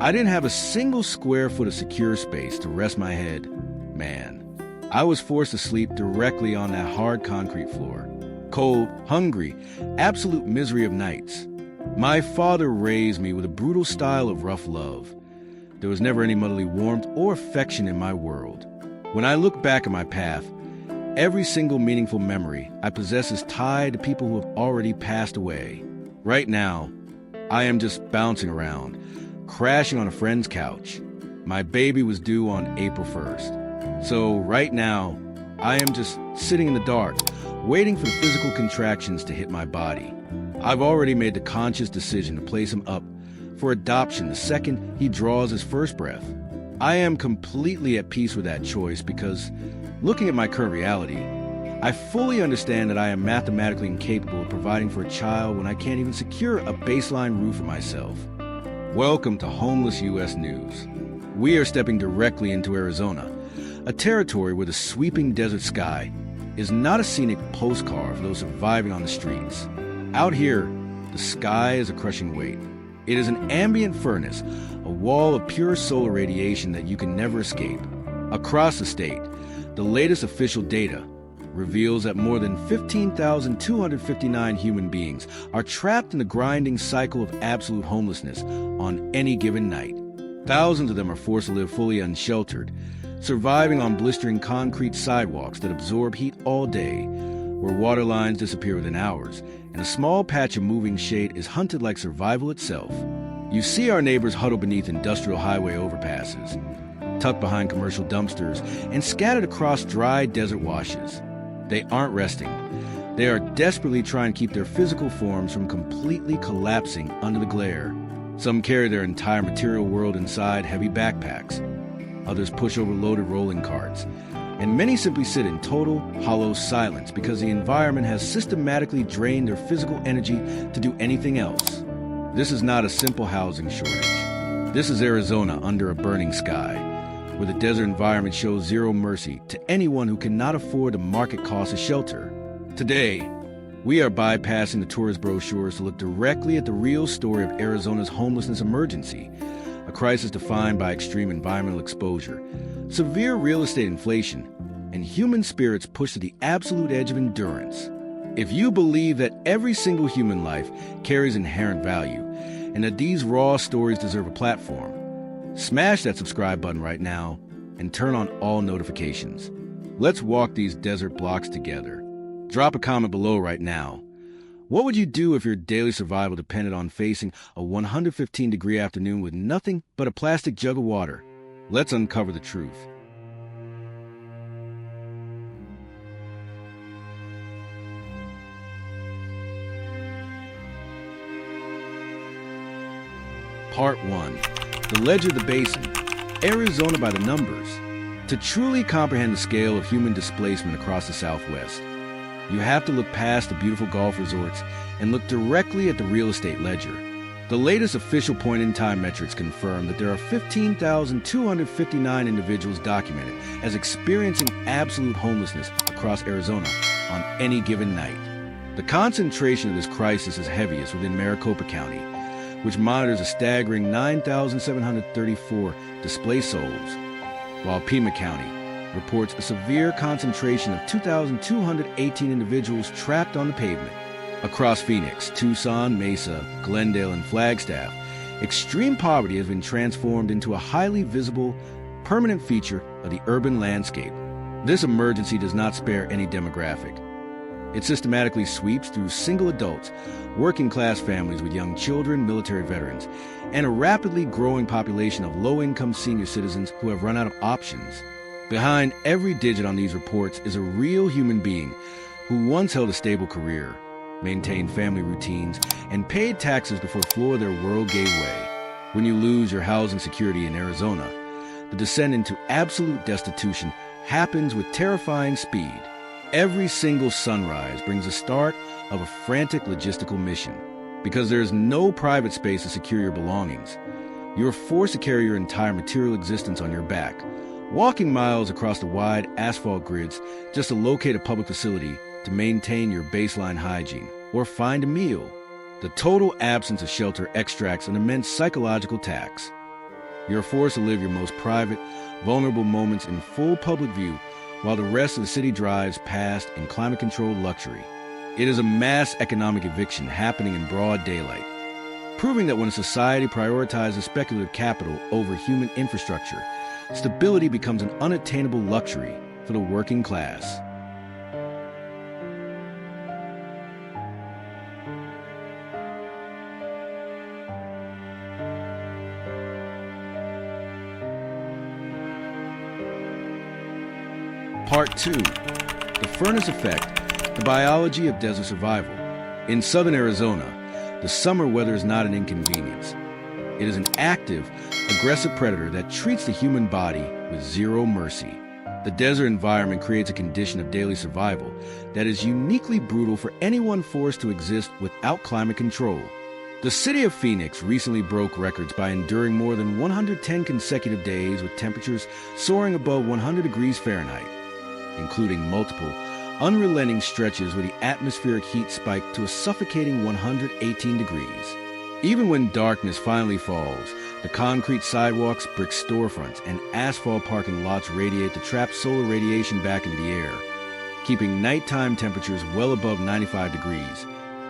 I didn't have a single square foot of secure space to rest my head. Man, I was forced to sleep directly on that hard concrete floor. Cold, hungry, absolute misery of nights. My father raised me with a brutal style of rough love. There was never any motherly warmth or affection in my world. When I look back at my path, every single meaningful memory I possess is tied to people who have already passed away. Right now, I am just bouncing around, crashing on a friend's couch. My baby was due on April 1st. So right now, I am just sitting in the dark, waiting for the physical contractions to hit my body. I've already made the conscious decision to place him up for adoption the second he draws his first breath. I am completely at peace with that choice because, looking at my current reality, I fully understand that I am mathematically incapable of providing for a child when I can't even secure a baseline roof for myself. Welcome to Homeless U.S. News. We are stepping directly into Arizona, a territory where the sweeping desert sky is not a scenic postcard for those surviving on the streets. Out here, the sky is a crushing weight. It is an ambient furnace, a wall of pure solar radiation that you can never escape. Across the state, the latest official data reveals that more than 15,259 human beings are trapped in the grinding cycle of absolute homelessness on any given night. Thousands of them are forced to live fully unsheltered, surviving on blistering concrete sidewalks that absorb heat all day, where water lines disappear within hours, and a small patch of moving shade is hunted like survival itself. You see our neighbors huddle beneath industrial highway overpasses, tucked behind commercial dumpsters, and scattered across dry desert washes. They aren't resting. They are desperately trying to keep their physical forms from completely collapsing under the glare. Some carry their entire material world inside heavy backpacks. Others push overloaded rolling carts. And many simply sit in total, hollow silence because the environment has systematically drained their physical energy to do anything else. This is not a simple housing shortage. This is Arizona under a burning sky, where the desert environment shows zero mercy to anyone who cannot afford the market cost of shelter. Today, we are bypassing the tourist brochures to look directly at the real story of Arizona's homelessness emergency, a crisis defined by extreme environmental exposure, severe real estate inflation, and human spirits pushed to the absolute edge of endurance. If you believe that every single human life carries inherent value, and that these raw stories deserve a platform, smash that subscribe button right now and turn on all notifications. Let's walk these desert blocks together. Drop a comment below right now. What would you do if your daily survival depended on facing a 115-degree afternoon with nothing but a plastic jug of water? Let's uncover the truth. Part 1. The Ledger of the Basin, Arizona by the Numbers. To truly comprehend the scale of human displacement across the Southwest, you have to look past the beautiful golf resorts and look directly at the real estate ledger. The latest official point-in-time metrics confirm that there are 15,259 individuals documented as experiencing absolute homelessness across Arizona on any given night. The concentration of this crisis is heaviest within Maricopa County, which monitors a staggering 9,734 displaced souls, while Pima County reports a severe concentration of 2,218 individuals trapped on the pavement. Across Phoenix, Tucson, Mesa, Glendale, and Flagstaff, extreme poverty has been transformed into a highly visible, permanent feature of the urban landscape. This emergency does not spare any demographic. It systematically sweeps through single adults, working-class families with young children, military veterans, and a rapidly growing population of low-income senior citizens who have run out of options. Behind every digit on these reports is a real human being who once held a stable career, maintained family routines, and paid taxes before the floor of their world gave way. When you lose your housing security in Arizona, the descent into absolute destitution happens with terrifying speed. Every single sunrise brings the start of a frantic logistical mission. Because there is no private space to secure your belongings, you are forced to carry your entire material existence on your back, walking miles across the wide asphalt grids just to locate a public facility to maintain your baseline hygiene or find a meal. The total absence of shelter extracts an immense psychological tax. You're forced to live your most private, vulnerable moments in full public view while the rest of the city drives past in climate-controlled luxury. It is a mass economic eviction happening in broad daylight, proving that when a society prioritizes speculative capital over human infrastructure, stability becomes an unattainable luxury for the working class. Part 2. The Furnace Effect, the Biology of Desert Survival. In southern Arizona, the summer weather is not an inconvenience. It is an active, aggressive predator that treats the human body with zero mercy. The desert environment creates a condition of daily survival that is uniquely brutal for anyone forced to exist without climate control. The city of Phoenix recently broke records by enduring more than 110 consecutive days with temperatures soaring above 100 degrees Fahrenheit, including multiple, unrelenting stretches where the atmospheric heat spiked to a suffocating 118 degrees. Even when darkness finally falls, the concrete sidewalks, brick storefronts, and asphalt parking lots radiate the trapped solar radiation back into the air, keeping nighttime temperatures well above 95 degrees,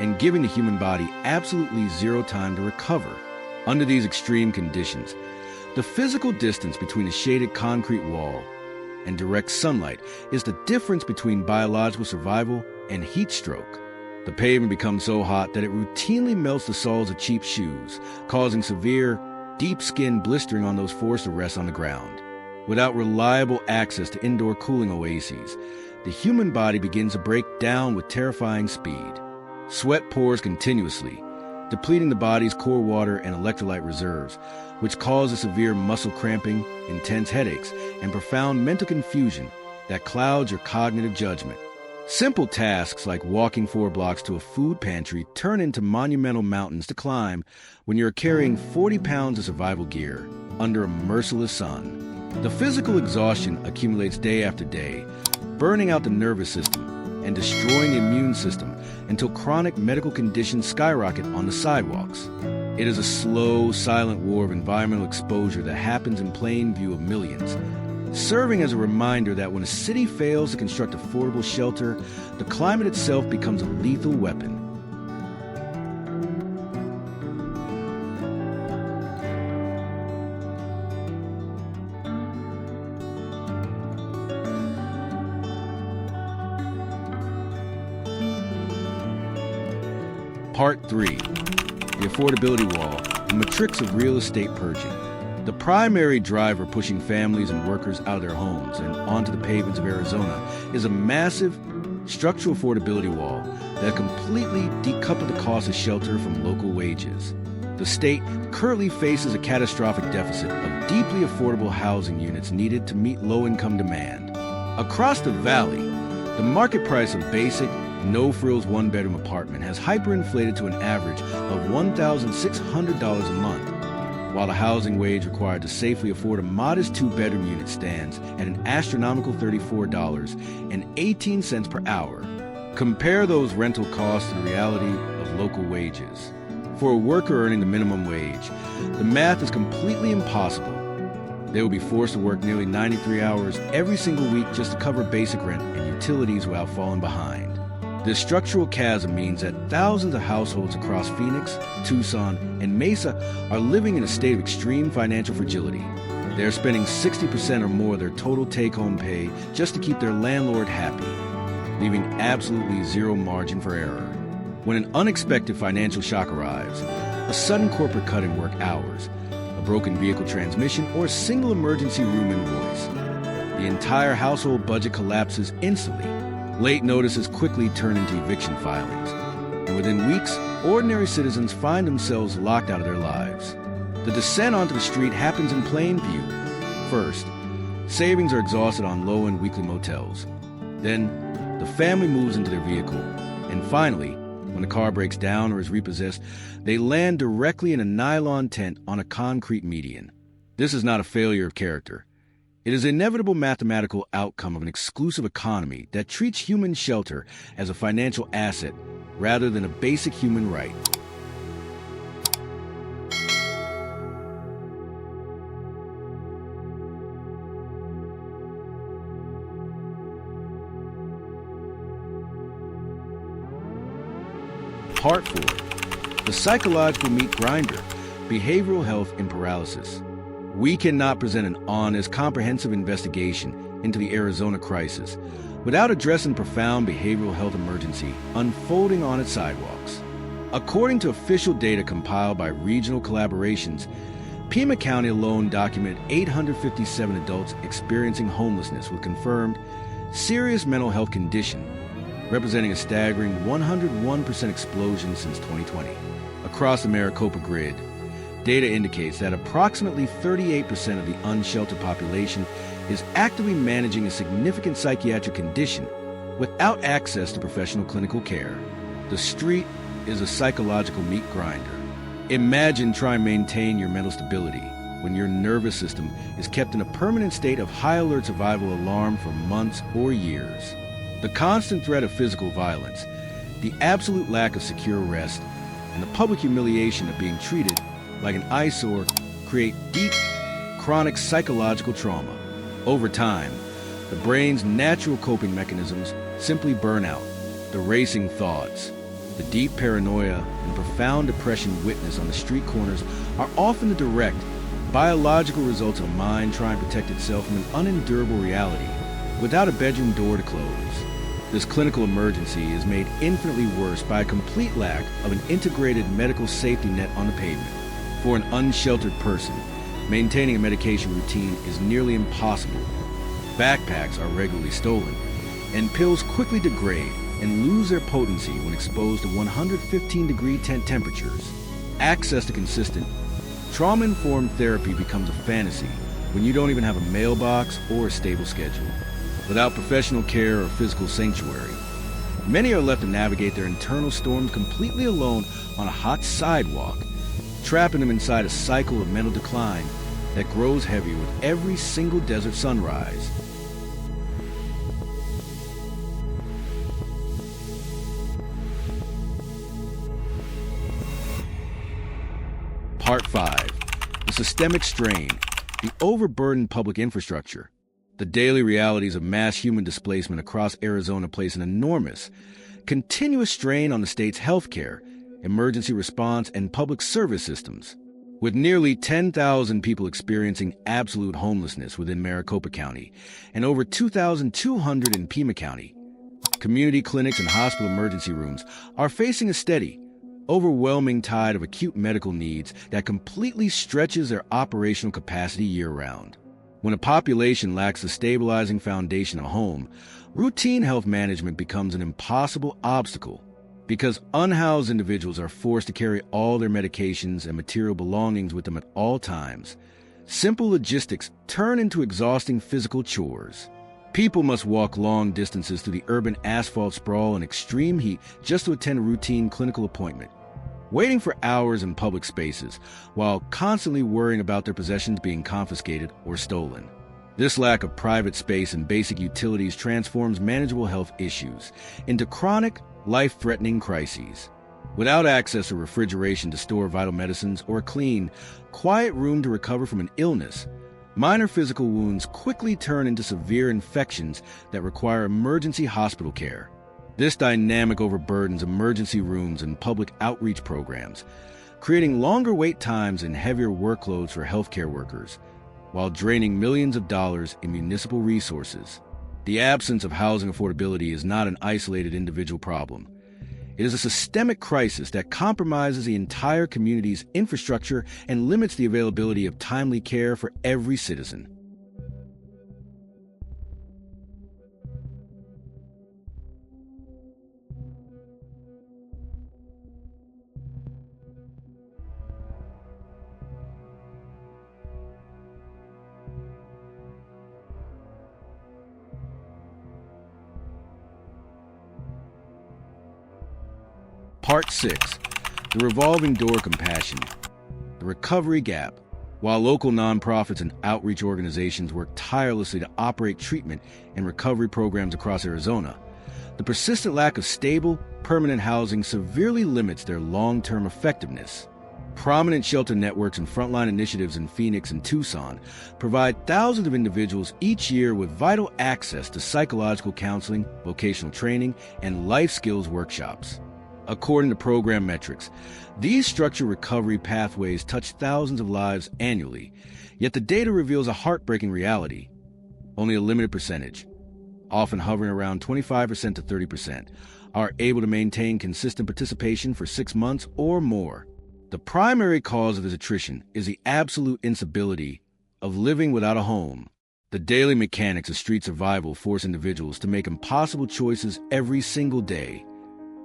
and giving the human body absolutely zero time to recover. Under these extreme conditions, the physical distance between a shaded concrete wall and direct sunlight is the difference between biological survival and heat stroke. The pavement becomes so hot that it routinely melts the soles of cheap shoes, causing severe, deep-skin blistering on those forced to rest on the ground. Without reliable access to indoor cooling oases, the human body begins to break down with terrifying speed. Sweat pours continuously, depleting the body's core water and electrolyte reserves, which causes severe muscle cramping, intense headaches, and profound mental confusion that clouds your cognitive judgment. Simple tasks like walking 4 blocks to a food pantry turn into monumental mountains to climb when you're carrying 40 pounds of survival gear under a merciless sun. The physical exhaustion accumulates day after day, burning out the nervous system and destroying the immune system until chronic medical conditions skyrocket on the sidewalks. It is a slow, silent war of environmental exposure that happens in plain view of millions, serving as a reminder that when a city fails to construct affordable shelter, the climate itself becomes a lethal weapon. Part 3. The Affordability Wall and the Tricks of Real Estate Purging. The primary driver pushing families and workers out of their homes and onto the pavements of Arizona is a massive structural affordability wall that completely decoupled the cost of shelter from local wages. The state currently faces a catastrophic deficit of deeply affordable housing units needed to meet low-income demand. Across the valley, the market price of basic, no-frills one-bedroom apartment has hyperinflated to an average of $1,600 a month, while the housing wage required to safely afford a modest 2-bedroom unit stands at an astronomical $34.18 per hour. Compare those rental costs to the reality of local wages. For a worker earning the minimum wage, the math is completely impossible. They will be forced to work nearly 93 hours every single week just to cover basic rent and utilities without falling behind. This structural chasm means that thousands of households across Phoenix, Tucson, and Mesa are living in a state of extreme financial fragility. They're spending 60% or more of their total take-home pay just to keep their landlord happy, leaving absolutely zero margin for error. When an unexpected financial shock arrives, a sudden corporate cut in work hours, a broken vehicle transmission, or a single emergency room invoice, the entire household budget collapses instantly. Late notices quickly turn into eviction filings, and within weeks, ordinary citizens find themselves locked out of their lives. The descent onto the street happens in plain view. First, savings are exhausted on low-end weekly motels. Then, the family moves into their vehicle. And finally, when the car breaks down or is repossessed, they land directly in a nylon tent on a concrete median. This is not a failure of character. It is an inevitable mathematical outcome of an exclusive economy that treats human shelter as a financial asset rather than a basic human right. Part 4. The Psychological Meat Grinder, Behavioral Health in Paralysis. We cannot present an honest, comprehensive investigation into the Arizona crisis without addressing profound behavioral health emergency unfolding on its sidewalks. According to official data compiled by regional collaborations, Pima County alone documented 857 adults experiencing homelessness with confirmed serious mental health condition, representing a staggering 101% explosion since 2020. Across the Maricopa grid, data indicates that approximately 38% of the unsheltered population is actively managing a significant psychiatric condition without access to professional clinical care. The street is a psychological meat grinder. Imagine trying to maintain your mental stability when your nervous system is kept in a permanent state of high alert survival alarm for months or years. The constant threat of physical violence, the absolute lack of secure rest, and the public humiliation of being treated like an eyesore create deep, chronic psychological trauma. Over time, the brain's natural coping mechanisms simply burn out. The racing thoughts, the deep paranoia, and profound depression witnessed on the street corners are often the direct, biological results of a mind trying to protect itself from an unendurable reality without a bedroom door to close. This clinical emergency is made infinitely worse by a complete lack of an integrated medical safety net on the pavement. For an unsheltered person, maintaining a medication routine is nearly impossible. Backpacks are regularly stolen, and pills quickly degrade and lose their potency when exposed to 115-degree tent temperatures. Access to consistent, trauma-informed therapy becomes a fantasy when you don't even have a mailbox or a stable schedule. Without professional care or physical sanctuary, many are left to navigate their internal storms completely alone on a hot sidewalk, trapping them inside a cycle of mental decline that grows heavier with every single desert sunrise. Part 5. The Systemic Strain, the Overburdened Public Infrastructure. The daily realities of mass human displacement across Arizona place an enormous, continuous strain on the state's healthcare, emergency response, and public service systems. With nearly 10,000 people experiencing absolute homelessness within Maricopa County and over 2,200 in Pima County, community clinics and hospital emergency rooms are facing a steady, overwhelming tide of acute medical needs that completely stretches their operational capacity year-round. When a population lacks the stabilizing foundation of home, routine health management becomes an impossible obstacle because unhoused individuals are forced to carry all their medications and material belongings with them at all times. Simple logistics turn into exhausting physical chores. People must walk long distances through the urban asphalt sprawl in extreme heat just to attend a routine clinical appointment, waiting for hours in public spaces while constantly worrying about their possessions being confiscated or stolen. This lack of private space and basic utilities transforms manageable health issues into chronic, life-threatening crises. Without access to refrigeration to store vital medicines or a clean, quiet room to recover from an illness, minor physical wounds quickly turn into severe infections that require emergency hospital care. This dynamic overburdens emergency rooms and public outreach programs, creating longer wait times and heavier workloads for healthcare workers, while draining millions of dollars in municipal resources. The absence of housing affordability is not an isolated individual problem. It is a systemic crisis that compromises the entire community's infrastructure and limits the availability of timely care for every citizen. Part 6. The Revolving Door Compassion, the Recovery Gap. While local nonprofits and outreach organizations work tirelessly to operate treatment and recovery programs across Arizona, the persistent lack of stable, permanent housing severely limits their long-term effectiveness. Prominent shelter networks and frontline initiatives in Phoenix and Tucson provide thousands of individuals each year with vital access to psychological counseling, vocational training, and life skills workshops. According to program metrics, these structured recovery pathways touch thousands of lives annually, yet the data reveals a heartbreaking reality. Only a limited percentage, often hovering around 25% to 30%, are able to maintain consistent participation for 6 months or more. The primary cause of this attrition is the absolute instability of living without a home. The daily mechanics of street survival force individuals to make impossible choices every single day,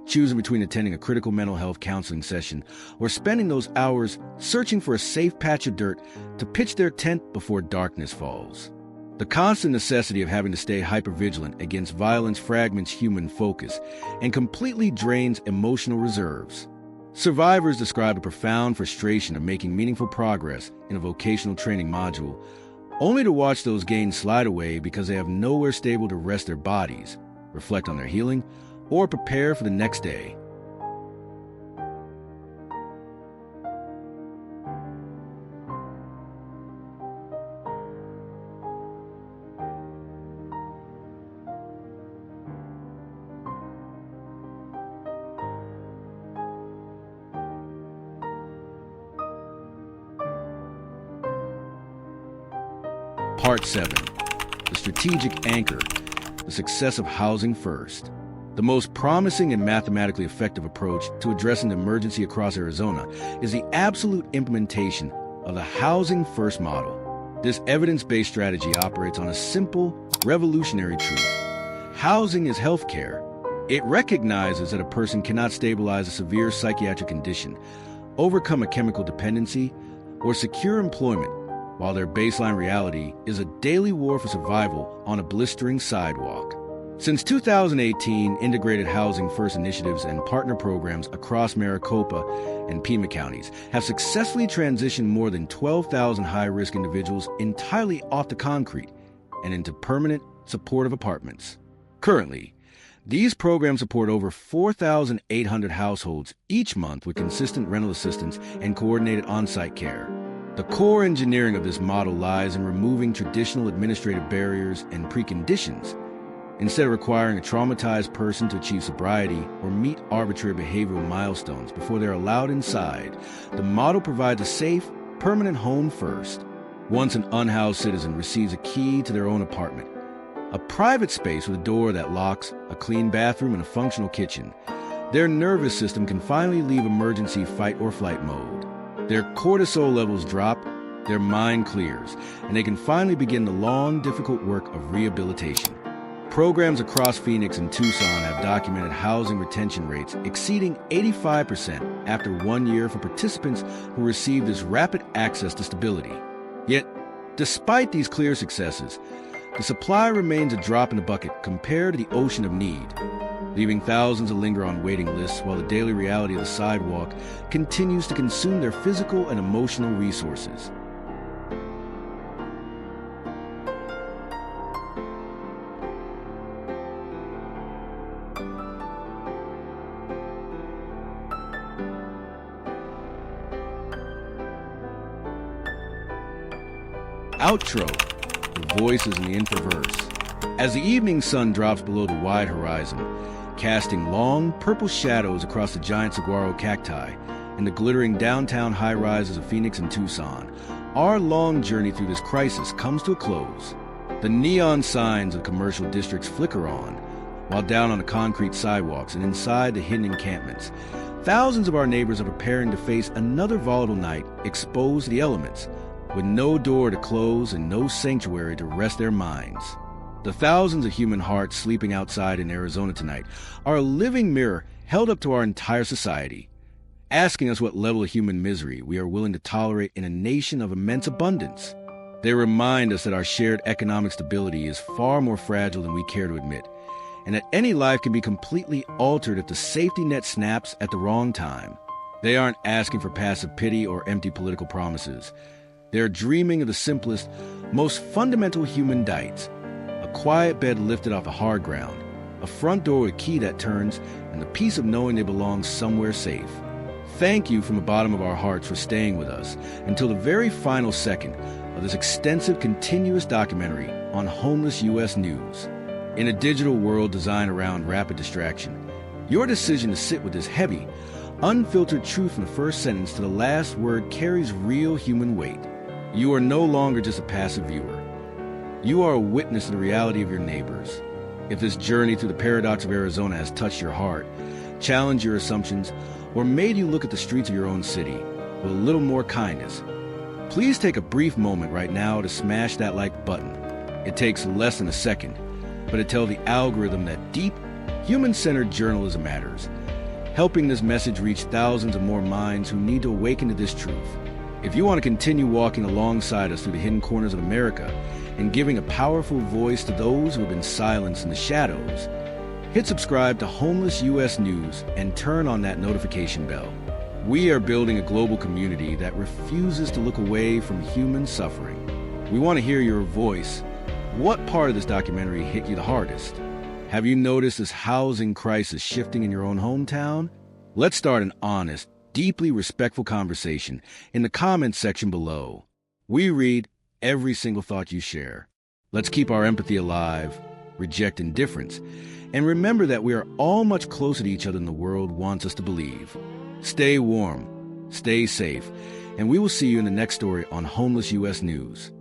choosing between attending a critical mental health counseling session or spending those hours searching for a safe patch of dirt to pitch their tent before darkness falls. The constant necessity of having to stay hypervigilant against violence fragments human focus and completely drains emotional reserves. Survivors describe a profound frustration of making meaningful progress in a vocational training module, only to watch those gains slide away because they have nowhere stable to rest their bodies, reflect on their healing, or prepare for the next day. Part 7. The strategic anchor, the success of housing first. The most promising and mathematically effective approach to addressing the emergency across Arizona is the absolute implementation of the housing first model. This evidence-based strategy operates on a simple, revolutionary truth. Housing is healthcare. It recognizes that a person cannot stabilize a severe psychiatric condition, overcome a chemical dependency, or secure employment while their baseline reality is a daily war for survival on a blistering sidewalk. Since 2018, integrated housing first initiatives and partner programs across Maricopa and Pima counties have successfully transitioned more than 12,000 high-risk individuals entirely off the concrete and into permanent, supportive apartments. Currently, these programs support over 4,800 households each month with consistent rental assistance and coordinated on-site care. The core engineering of this model lies in removing traditional administrative barriers and preconditions. Instead of requiring a traumatized person to achieve sobriety or meet arbitrary behavioral milestones before they're allowed inside, the model provides a safe, permanent home first. Once an unhoused citizen receives a key to their own apartment, a private space with a door that locks, a clean bathroom, and a functional kitchen, their nervous system can finally leave emergency fight or flight mode. Their cortisol levels drop, their mind clears, and they can finally begin the long, difficult work of rehabilitation. Programs across Phoenix and Tucson have documented housing retention rates exceeding 85% after 1 year for participants who receive this rapid access to stability. Yet, despite these clear successes, the supply remains a drop in the bucket compared to the ocean of need, leaving thousands to linger on waiting lists while the daily reality of the sidewalk continues to consume their physical and emotional resources. Outro, the voices in the infoverse. As the evening sun drops below the wide horizon, casting long, purple shadows across the giant saguaro cacti and the glittering downtown high-rises of Phoenix and Tucson, our long journey through this crisis comes to a close. The neon signs of commercial districts flicker on, while down on the concrete sidewalks and inside the hidden encampments, thousands of our neighbors are preparing to face another volatile night exposed to the elements, with no door to close and no sanctuary to rest their minds. The thousands of human hearts sleeping outside in Arizona tonight are a living mirror held up to our entire society, asking us what level of human misery we are willing to tolerate in a nation of immense abundance. They remind us that our shared economic stability is far more fragile than we care to admit, and that any life can be completely altered if the safety net snaps at the wrong time. They aren't asking for passive pity or empty political promises. They're dreaming of the simplest, most fundamental human dights: a quiet bed lifted off the hard ground, a front door with a key that turns, and the peace of knowing they belong somewhere safe. Thank you from the bottom of our hearts for staying with us until the very final second of this extensive, continuous documentary on homeless U.S. news. In a digital world designed around rapid distraction, Your decision to sit with this heavy, unfiltered truth from the first sentence to the last word carries real human weight. You are no longer just a passive viewer. You are a witness to the reality of your neighbors. If this journey through the paradox of Arizona has touched your heart, challenged your assumptions, or made you look at the streets of your own city with a little more kindness, please take a brief moment right now to smash that like button. It takes less than a second, but it tells the algorithm that deep, human-centered journalism matters, helping this message reach thousands of more minds who need to awaken to this truth. If you want to continue walking alongside us through the hidden corners of America and giving a powerful voice to those who have been silenced in the shadows, hit subscribe to Homeless U.S. News and turn on that notification bell. We are building a global community that refuses to look away from human suffering. We want to hear your voice. What part of this documentary hit you the hardest? Have you noticed this housing crisis shifting in your own hometown? Let's start an honest, deeply respectful conversation in the comments section below. We read every single thought you share. Let's keep our empathy alive, reject indifference, and remember that we are all much closer to each other than the world wants us to believe. Stay warm, stay safe, and we will see you in the next story on Homeless U.S. News.